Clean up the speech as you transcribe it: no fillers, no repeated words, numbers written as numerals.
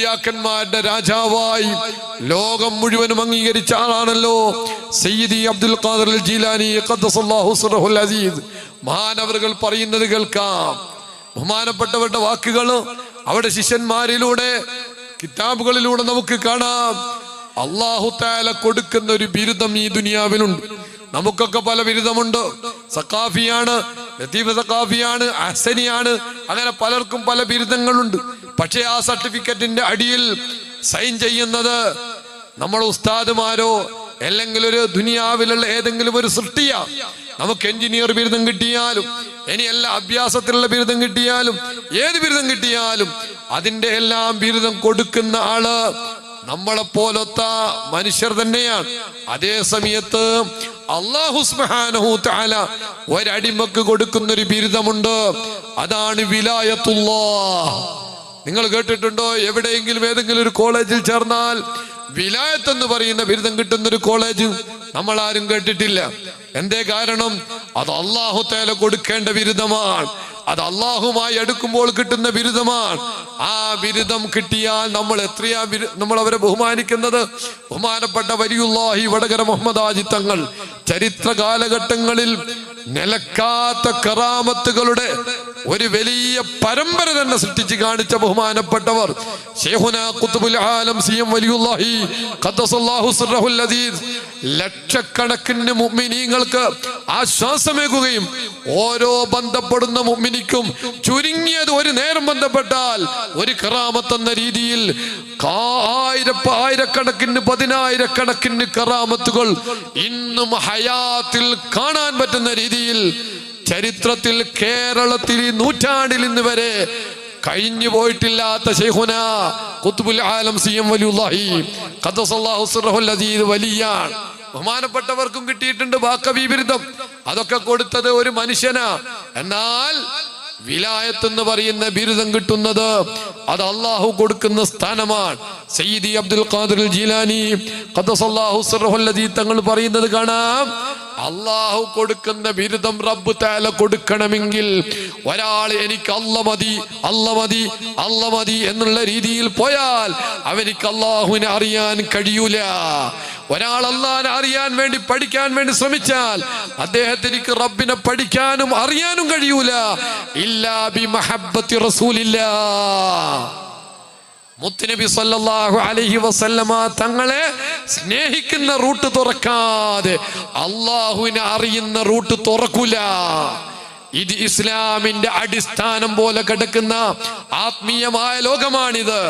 ാക്കന്മാരുടെ രാജാവായി ലോകം മുഴുവനും അംഗീകരിച്ച ആളാണല്ലോ സയ്യിദി അബ്ദുൽ ഖാദിർ ജീലാനി ഖദ്ദസല്ലാഹു സിർറഹുൽ അസീസ്. മഹാനവറുകൾ പറയുന്നത് കേൾക്കാം. ബഹുമാനപ്പെട്ടവരുടെ വാക്കുകൾ അവിടെ ശിഷ്യന്മാരിലൂടെ കിതാബുകളിലൂടെ നമുക്ക് കാണാം. അല്ലാഹു തആല കൊടുക്കുന്ന ഒരു ബിരുദം ഈ ദുനിയാവിലുണ്ട്. നമുക്കൊക്കെ പല ബിരുദമുണ്ട്. സഖാഫിയാണ്, ലത്തീഫ് സഖാഫിയാണ്, അഹ്സനിയാണ്, അങ്ങനെ പലർക്കും പല ബിരുദങ്ങളുണ്ട്. പക്ഷേ ആ സർട്ടിഫിക്കറ്റിന്റെ അടിയിൽ സൈൻ ചെയ്യുന്നത് നമ്മുടെ ഉസ്താദുമാരോ അല്ലെങ്കിൽ ഒരു ദുനിയാവിലുള്ള ഏതെങ്കിലും ഒരു സൃഷ്ടിയാ. നമുക്ക് എഞ്ചിനീയർ ബിരുദം കിട്ടിയാലും ഇനി എല്ലാ അഭ്യാസത്തിലുള്ള ബിരുദം കിട്ടിയാലും ഏത് ബിരുദം കിട്ടിയാലും അതിന്റെ എല്ലാം ബിരുദം കൊടുക്കുന്ന ആള് നമ്മളെ പോലത്തെ മനുഷ്യർ തന്നെയാണ്. അതേ സമയത്ത് അല്ലാഹു സുബ്ഹാനഹു തആല ഒരടിമക്ക് കൊടുക്കുന്ന ഒരു ബിരുദമുണ്ട്. അതാണ് വിലായത്തുല്ലാഹ്. നിങ്ങൾ കേട്ടിട്ടുണ്ടോ? എവിടെയെങ്കിലും ഏതെങ്കിലും ഒരു കോളേജിൽ ചേർന്നാൽ വിലായത്ത് എന്ന് പറയുന്ന ബിരുദം കിട്ടുന്ന ഒരു കോളേജ് നമ്മൾ ആരും കേട്ടിട്ടില്ല. എന്തേ കാരണം? അത് അല്ലാഹു തആല കൊടുക്കേണ്ട ബിരുദമാണ്. അത് അല്ലാഹുമായി അടുക്കുമ്പോൾ കിട്ടുന്ന ബിരുദമാണ്. ആ ബിരുദം കിട്ടിയാൽ നമ്മൾ എത്രയാ നമ്മൾ അവരെ ബഹുമാനിക്കുന്നത്. ബഹുമാനപ്പെട്ട വലിയുല്ലാഹി വടകര മുഹമ്മദ് ഹാജി തങ്ങൾ ചരിത്ര കാലഘട്ടങ്ങളിൽ നിലക്കാത്ത കറാമത്തുകളുടെ ഒരു വലിയ പരമ്പര തന്നെ സൃഷ്ടിച്ച് കാണിച്ച ബഹുമാനപ്പെട്ടവർ ശൈഖുനാ ഖുത്ബുൽ ആലം സിഎം വലിയുല്ലാഹി ഖദ്ദസല്ലാഹു സിർറഹുൽ അസീസ് ലക്ഷക്കണക്കിന് മുഅ്മിനീങ്ങൾക്ക് ആശ്വാസമേകുകയും ഓരോ ബന്ധപ്പെടുന്ന മുഅ്മിനിക്കും ചുരുങ്ങിയത് ഒരു നേരം ബന്ധപ്പെട്ടാൽ ഒരു കറാമത്ത് എന്ന രീതിയിൽ ആയിരക്കണക്കിന് പതിനായിരക്കണക്കിന് കറാമത്തുകൾ ഇന്നും ഹയാത്തിൽ കാണാൻ പറ്റുന്ന രീതിയിൽ ചരിത്രത്തിൽ കേരളത്തിൽ ഈ നൂറ്റാണ്ടിൽ ഇന്ന് വരെ കഴിഞ്ഞു പോയിട്ടില്ലാത്ത ശൈഖുനാ ഖുത്ബുൽ ആലം സിഎം വലിയുല്ലാഹി ഖദ്ദസല്ലാഹു സിർറഹുൽ അസീസ് വലിയാണ്. ബഹുമാനപ്പെട്ടവർക്കും കിട്ടിയിട്ടുണ്ട് ബാക്കവി ബിരുദം. അതൊക്കെ കൊടുത്തത് ഒരു മനുഷ്യനാ. എന്നാൽ വിലായത്ത് എന്ന് പറയുന്ന ബിരുദം കിട്ടുന്നത് അത് അല്ലാഹു കൊടുക്കുന്ന സ്ഥാനമാണ്. സയ്യിദി അബ്ദുൽ ഖാദിർ ജീലാനി ഖദ്ദസല്ലാഹു സിർറഹുൽ അസീസ് തങ്ങൾ പറയുന്നത് കാണാം. അല്ലാഹു കൊടുക്കുന്ന ബിരുദം റബ്ബ് തആല കൊടുക്കണമെങ്കിൽ ഒരാൾ എനിക്ക് അല്ലാഹ് മതി അല്ലാഹ് മതി അല്ലാഹ് മതി എന്നുള്ള രീതിയിൽ പോയാൽ അവനിക്ക് അല്ലാഹുവിനെ അറിയാൻ കഴിയൂല. ഒരാൾ അല്ലാഹുവിനെ അറിയാൻ വേണ്ടി പഠിക്കാൻ വേണ്ടി ശ്രമിച്ചാൽ അദ്ദേഹത്തിനിക്ക് റബ്ബിനെ പഠിക്കാനും അറിയാനും കഴിയൂല. ഇല്ലാ ബി മഹബ്ബത്തി റസൂലില്ലാഹ്. മുത്തുനബി സല്ലല്ലാഹു അലൈഹി വസല്ലമ തങ്ങളെ സ്നേഹിക്കുന്ന റൂട്ട് തുറക്കാതെ അല്ലാഹുവിനെ അറിയുന്ന റൂട്ട് തുറക്കൂല. ഇത് ഇസ്ലാമിന്റെ അടിസ്ഥാനം പോലെ കിടക്കുന്ന ആത്മീയമായ ലോകമാണിത്.